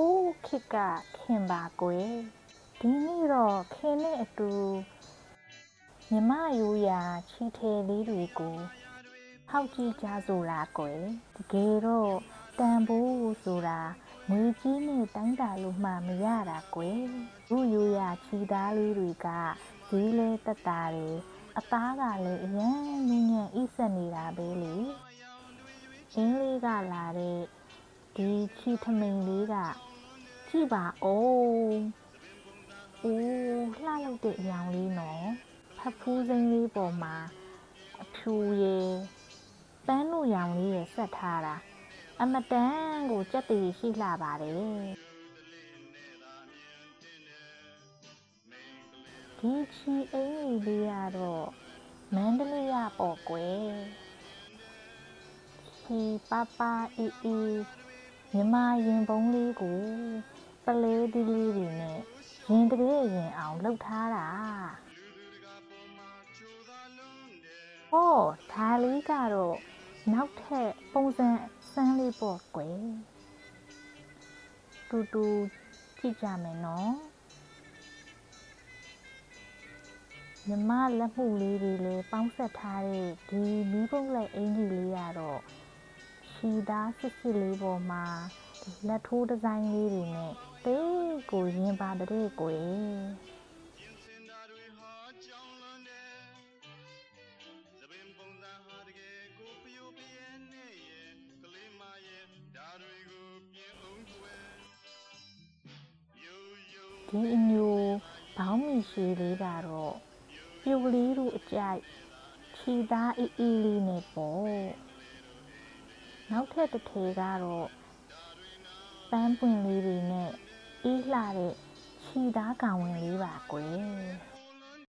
ိုးခေတ်ကခင်ပါကွယ်ဒီနေ့တော့ခင်းနဲ့အတူမြမရိုးရာချီထည်လေးတွေကိုဟောက်ကြည့်ကြဆိုတာကွယ်တကယ်တော့တန်ဖိုးဆိုတာငွေကြီးနဲ့တိုင်းတာလို့မှမရတာကွယ်ရိုးရိုးရာချီသားလေးတွေကဈေးလဲတက်တာတယ်အသားကလည်းအရန်နူးညံ့အိဆက်နေတာပဲလေအင်းလေးကလာတဲ့ဒီချီထမိန်လေးကကြည့်ပါဦးအိုးလှလိုက်တဲ့အရောင်လေးနော်ဖတ်ဖူးစိမ်းလေးပေါ်မှာအဖြူရယ်ပန်းလိုရောင်လေးရယ်ဆက်ထားတာအမတန်ကိုကြက်တည်ရှိလှပါတယ်ဒီချီအင်ကြီးလေးကတော့မန္တလေးရပေါ့ကွယ်ချီပါပါအေးအေးမြမရင်ပုံးလေးကိုပလဲသီးလေးတွေနဲ့ရင်တကယ်ရင်အောင်လှုပ်ထားတာဟောဒါလေးကတော့နောက်ထပ်ပုံစံစမ်းလေးပေါ့ကွယ်တူတူကြည့်ကြမယ်နော်မြမလက်မှုလေးတွေလည်းပေါင်းဆက်ထားတဲ့ဒီမီးပုံးလက်အင်ကြီးလေးကတော့ချီသားစစ်စစ်လေးပေါ်မှာလက်ထိုးဒီဇိုင်းလေးတွေနဲ့တေးကိုရင်ပါတဲ့ကွယ်ဒီအမျိုးဘောင်းမီရှည်လေးကတော့ပြိုကလေးတို့အကြိုက်ချီသားအေးအေးလေးနဲ့ပေါ့နောက်ထပ်တစ်ထည်ကတော့ပန်းပွင့်လေးတွေနဲ့အေးလှတဲ့ချီသားကောင်ဝင်လေးပါကွယ်